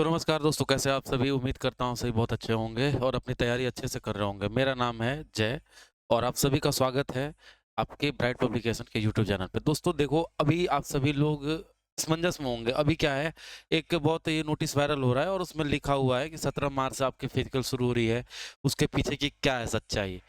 तो नमस्कार दोस्तों, कैसे आप सभी? उम्मीद करता हूँ सभी बहुत अच्छे होंगे और अपनी तैयारी अच्छे से कर रहे होंगे। मेरा नाम है जय और आप सभी का स्वागत है आपके ब्राइट पब्लिकेशन के यूट्यूब चैनल पे। दोस्तों देखो, अभी आप सभी लोग असमंजस में होंगे। अभी क्या है, एक बहुत ये नोटिस वायरल हो रहा है और उसमें लिखा हुआ है कि 17 मार्च से आपकी फिजिकल शुरू हो रही है। उसके पीछे की क्या है सच्चाई?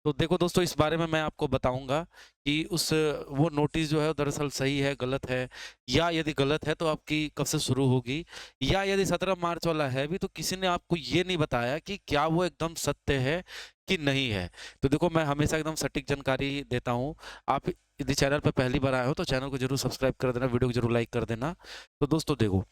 तो देखो दोस्तों, इस बारे में मैं आपको बताऊँगा कि वो नोटिस जो है दरअसल सही है, गलत है, या यदि गलत है तो आपकी कब से शुरू होगी, या यदि 17 मार्च वाला है भी तो किसी ने आपको ये नहीं बताया कि क्या वो एकदम सत्य है कि नहीं है। तो देखो, मैं हमेशा एकदम सटीक जानकारी देता हूँ। आप यदि चैनल पे पहली बार आए हो तो चैनल को ज़रूर सब्सक्राइब कर देना, वीडियो को ज़रूर लाइक कर देना। तो दोस्तों देखो,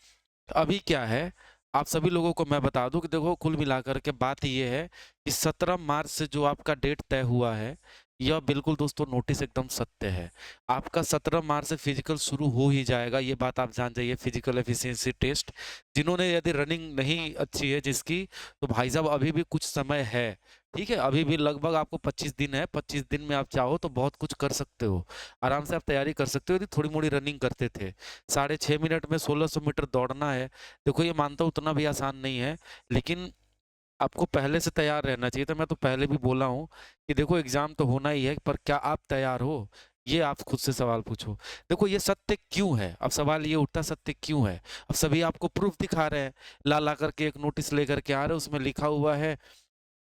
अभी क्या है, आप सभी लोगों को मैं बता दूं कि देखो, कुल मिलाकर के बात ये है कि 17 मार्च से जो आपका डेट तय हुआ है, यह बिल्कुल दोस्तों नोटिस एकदम सत्य है। आपका 17 मार्च से फिजिकल शुरू हो ही जाएगा, ये बात आप जान जाइए। फिजिकल एफिशिएंसी टेस्ट, जिन्होंने यदि रनिंग नहीं अच्छी है जिसकी, तो भाई साहब अभी भी कुछ समय है। ठीक है, अभी भी लगभग आपको 25 दिन है। 25 दिन में आप चाहो तो बहुत कुछ कर सकते हो। आराम से आप तैयारी कर सकते हो यदि थोड़ी मोड़ी रनिंग करते थे। 6.5 मिनट में 1600 मीटर दौड़ना है। देखो, ये मानता हूँ उतना भी आसान नहीं है, लेकिन आपको पहले से तैयार रहना चाहिए। तो मैं तो पहले भी बोला हूँ कि देखो, एग्जाम तो होना ही है, पर क्या आप तैयार हो? ये आप खुद से सवाल पूछो। देखो, ये सत्य क्यों है? अब सवाल ये उठता, सत्य क्यों है? अब सभी आपको प्रूफ दिखा रहे हैं, ला ला करके एक नोटिस लेकर के आ रहे हैं, उसमें लिखा हुआ है।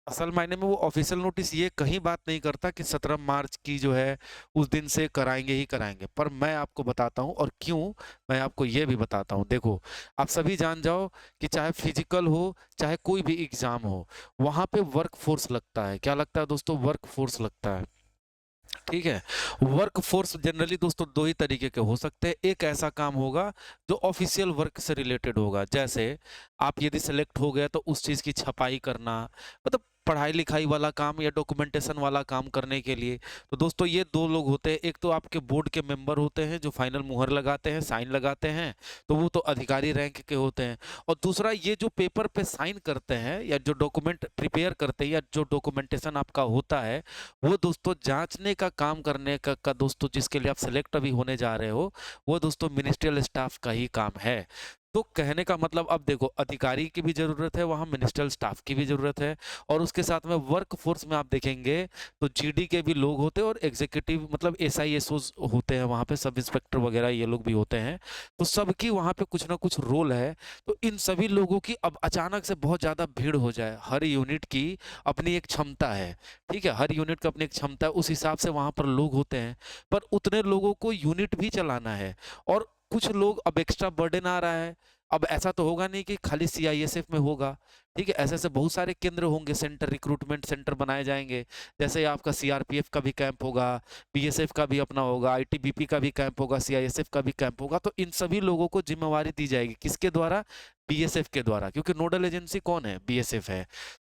असल मायने में वो ऑफिशियल नोटिस ये कहीं बात नहीं करता कि 17 मार्च की जो है उस दिन से कराएंगे ही कराएंगे, पर मैं आपको बताता हूँ और क्यों। मैं आपको ये भी बताता हूँ। देखो, आप सभी जान जाओ कि चाहे फिजिकल हो, चाहे कोई भी एग्जाम हो, वहां पे वर्क फोर्स लगता है। क्या लगता है दोस्तों? वर्क फोर्स लगता है। ठीक है, वर्क फोर्स जनरली दोस्तों दो ही तरीके के हो सकते हैं। एक ऐसा काम होगा जो ऑफिशियल वर्क से रिलेटेड होगा, जैसे आप यदि सेलेक्ट हो गए तो उस चीज की छपाई करना, मतलब पढ़ाई लिखाई वाला काम या डॉक्यूमेंटेशन वाला काम करने के लिए। तो दोस्तों, ये दो लोग होते हैं। एक तो आपके बोर्ड के मेंबर होते हैं जो फाइनल मुहर लगाते हैं, साइन लगाते हैं, तो वो तो अधिकारी रैंक के होते हैं। और दूसरा, ये जो पेपर पे साइन करते हैं या जो डॉक्यूमेंट प्रिपेयर करते हैं या जो डॉक्यूमेंटेशन आपका होता है, वो दोस्तों जांचने का काम करने का दोस्तों, जिसके लिए आप सिलेक्ट अभी होने जा रहे हो, वो दोस्तों मिनिस्ट्रियल स्टाफ का ही काम है। तो कहने का मतलब, अब देखो, अधिकारी की भी जरूरत है वहां, मिनिस्ट्रियल स्टाफ की भी जरूरत है, और उसके साथ में वर्क फोर्स में आप देखेंगे तो जीडी के भी लोग होते हैं और एग्जीक्यूटिव मतलब एसआईएसओ होते हैं वहां पे, सब इंस्पेक्टर वगैरह ये लोग भी होते हैं। तो सबकी वहां पे कुछ ना कुछ रोल है। तो इन सभी लोगों की अब अचानक से बहुत ज्यादा भीड़ हो जाए, हर यूनिट की अपनी एक क्षमता है। ठीक है, हर यूनिट का अपनी एक क्षमता है, उस हिसाब से वहां पर लोग होते हैं। पर उतने लोगों को यूनिट भी चलाना है, और कुछ लोग, अब एक्स्ट्रा बर्डन आ रहा है। अब ऐसा तो होगा नहीं कि खाली सीआईएसएफ में होगा। ठीक है, ऐसे ऐसे बहुत सारे केंद्र होंगे, सेंटर, रिक्रूटमेंट सेंटर बनाए जाएंगे। जैसे आपका सीआरपीएफ का भी कैंप होगा, बीएसएफ का भी अपना होगा, आईटीबीपी का भी कैंप होगा, सीआईएसएफ का भी कैंप होगा। तो इन सभी लोगों को जिम्मेवारी दी जाएगी, किसके द्वारा? बीएसएफ के द्वारा, क्योंकि नोडल एजेंसी कौन है? बीएसएफ है।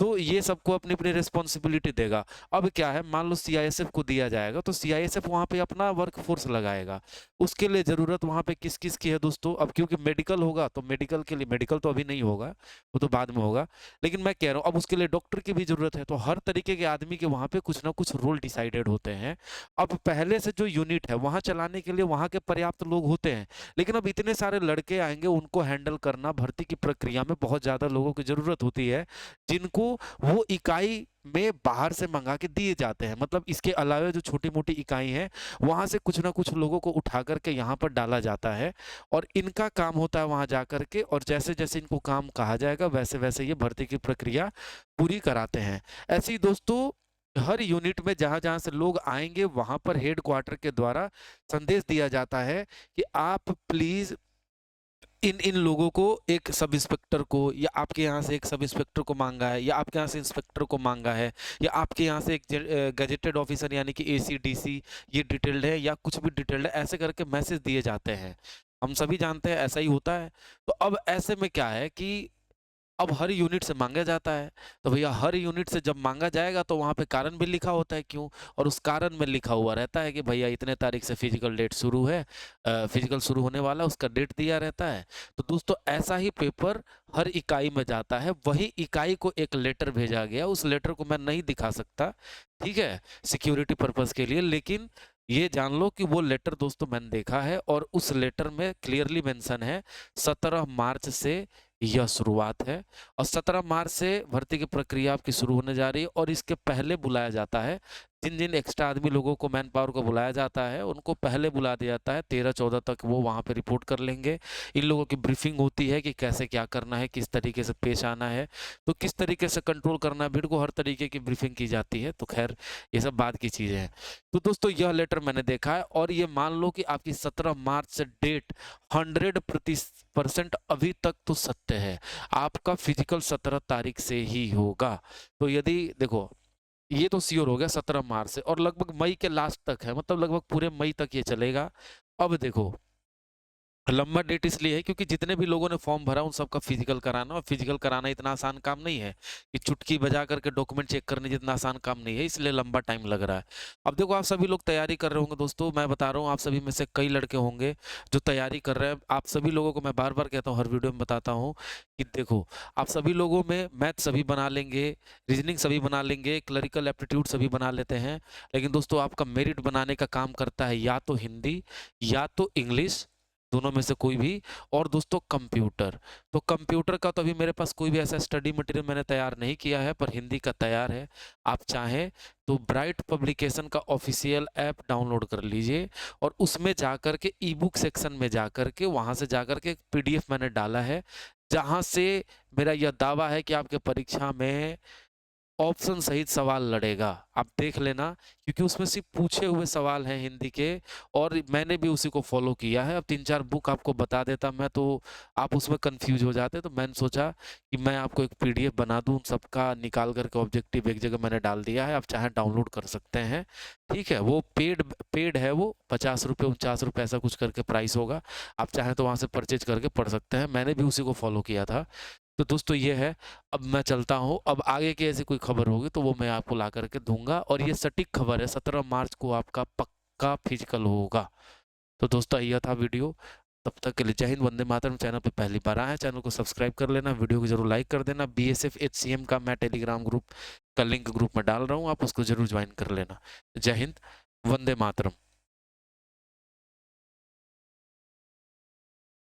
तो ये सबको अपनी अपनी रिस्पॉन्सिबिलिटी देगा। अब क्या है, मान लो सीआईएसएफ को दिया जाएगा तो सीआईएसएफ वहां पे अपना वर्क फोर्स लगाएगा। उसके लिए जरूरत वहां पे किस किस की है दोस्तों? अब क्योंकि मेडिकल होगा तो मेडिकल के लिए, मेडिकल तो अभी नहीं होगा, वो तो बाद में होगा, लेकिन मैं कह रहा हूँ अब उसके लिए डॉक्टर की भी जरूरत है। तो हर तरीके के आदमी के वहां पे कुछ ना कुछ रोल डिसाइडेड होते हैं। अब पहले से जो यूनिट है वहां चलाने के लिए वहां के पर्याप्त लोग होते हैं, लेकिन अब इतने सारे लड़के आएंगे, उनको हैंडल करना, भर्ती की प्रक्रिया में बहुत ज्यादा लोगों की जरूरत होती है, जिनको वो इकाई में बाहर से मंगा के दिए जाते हैं। मतलब इसके अलावा जो छोटी मोटी इकाई है, वहां से कुछ ना कुछ लोगों को उठा करके यहाँ पर डाला जाता है, और इनका काम होता है वहां जा करके, और जैसे जैसे इनको काम कहा जाएगा वैसे वैसे ये भर्ती की प्रक्रिया पूरी कराते हैं। ऐसे ही दोस्तों, हर यूनिट में जहां जहां से लोग आएंगे वहां पर हेड क्वार्टर के द्वारा संदेश दिया जाता है कि आप प्लीज इन इन लोगों को, एक सब इंस्पेक्टर को, या आपके यहाँ से एक सब इंस्पेक्टर को मांगा है, या आपके यहाँ से इंस्पेक्टर को मांगा है, या आपके यहाँ से एक गजेटेड ऑफिसर यानी कि एसी डीसी, ये डिटेल्ड है या कुछ भी डिटेल्ड है, ऐसे करके मैसेज दिए जाते हैं। हम सभी जानते हैं ऐसा ही होता है। तो अब ऐसे में क्या है कि अब हर यूनिट से मांगा जाता है। तो भैया, हर यूनिट से जब मांगा जाएगा तो वहां पे कारण भी लिखा होता है क्यों, और उस कारण में लिखा हुआ रहता है कि भैया इतने तारीख से फिजिकल डेट शुरू है, फिजिकल शुरू होने वाला, उसका डेट दिया रहता है। तो दोस्तों, ऐसा ही पेपर हर इकाई में जाता है। वही इकाई को एक लेटर भेजा गया, उस लेटर को मैं नहीं दिखा सकता, ठीक है, सिक्योरिटी पर्पज के लिए, लेकिन ये जान लो कि वो लेटर दोस्तों मैंने देखा है, और उस लेटर में क्लियरली मेंशन है 17 मार्च से यह शुरुआत है और 17 मार्च से भर्ती की प्रक्रिया आपकी शुरू होने जा रही है और इसके पहले बुलाया जाता है। जिन-जिन एक्स्ट्रा आदमी लोगों को मैन पावर को बुलाया जाता है, उनको पहले बुला दिया जाता है। 13-14 तक वो वहाँ पे रिपोर्ट कर लेंगे। इन लोगों की ब्रीफिंग होती है कि कैसे क्या करना है, किस तरीके से पेश आना है, तो किस तरीके से कंट्रोल करना है भीड़ को, हर तरीके की ब्रीफिंग की जाती है। तो खैर ये सब बाद की चीज़ें हैं। तो दोस्तों यह लेटर मैंने देखा है और ये मान लो कि आपकी 17 मार्च से डेट 100% अभी तक तो सत्य है। आपका फिजिकल 17 तारीख से ही होगा। तो यदि देखो ये तो श्योर हो गया 17 मार्च से और लगभग मई के लास्ट तक है, मतलब लगभग पूरे मई तक ये चलेगा। अब देखो लंबा डेट इसलिए है क्योंकि जितने भी लोगों ने फॉर्म भरा उन सबका फिजिकल कराना, और फिजिकल कराना इतना आसान काम नहीं है कि चुटकी बजा करके डॉक्यूमेंट चेक करने जितना आसान काम नहीं है, इसलिए लंबा टाइम लग रहा है। अब देखो आप सभी लोग तैयारी कर रहे होंगे दोस्तों, मैं बता रहा हूँ आप सभी में से कई लड़के होंगे जो तैयारी कर रहे हैं। आप सभी लोगों को मैं बार बार कहता हूँ, हर वीडियो में बताता हूँ कि देखो आप सभी लोगों में मैथ सभी बना लेंगे, रीजनिंग सभी बना लेंगे, क्लरिकल एप्टीट्यूड सभी बना लेते हैं, लेकिन दोस्तों आपका मेरिट बनाने का काम करता है या तो हिंदी या तो इंग्लिश, दोनों में से कोई भी, और दोस्तों कंप्यूटर। तो कंप्यूटर का तो अभी मेरे पास कोई भी ऐसा स्टडी मटेरियल मैंने तैयार नहीं किया है, पर हिंदी का तैयार है। आप चाहें तो ब्राइट पब्लिकेशन का ऑफिशियल ऐप डाउनलोड कर लीजिए और उसमें जाकर के ई बुक सेक्शन में जाकर के वहां से जाकर के पीडीएफ मैंने डाला है, जहां से मेरा यह दावा है कि आपके परीक्षा में ऑप्शन सहित सवाल लड़ेगा। आप देख लेना क्योंकि उसमें सिर्फ पूछे हुए सवाल हैं हिंदी के, और मैंने भी उसी को फॉलो किया है। अब 3-4 बुक आपको बता देता मैं तो आप उसमें कंफ्यूज हो जाते, तो मैंने सोचा कि मैं आपको एक पीडीएफ बना दूं, उन सबका निकाल करके ऑब्जेक्टिव एक जगह मैंने डाल दिया है, आप चाहे डाउनलोड कर सकते हैं। ठीक है, वो पेड है, वो 50 रुपये 49 रुपये ऐसा कुछ करके प्राइस होगा। आप चाहें तो वहां से परचेज करके पढ़ सकते हैं, मैंने भी उसी को फॉलो किया था। तो दोस्तों ये है, अब मैं चलता हूँ। अब आगे की ऐसी कोई खबर होगी तो वो मैं आपको ला करके दूंगा, और ये सटीक खबर है, 17 मार्च को आपका पक्का फिजिकल होगा। तो दोस्तों यह था वीडियो, तब तक के लिए जय हिंद, वंदे मातरम। चैनल पे पहली बार आए हैं, चैनल को सब्सक्राइब कर लेना, वीडियो को जरूर लाइक कर देना। बीएसएफ एचसीएम का मैं टेलीग्राम ग्रुप का लिंक ग्रुप में डाल रहा हूँ, आप उसको जरूर ज्वाइन कर लेना। जय हिंद, वंदे मातरम।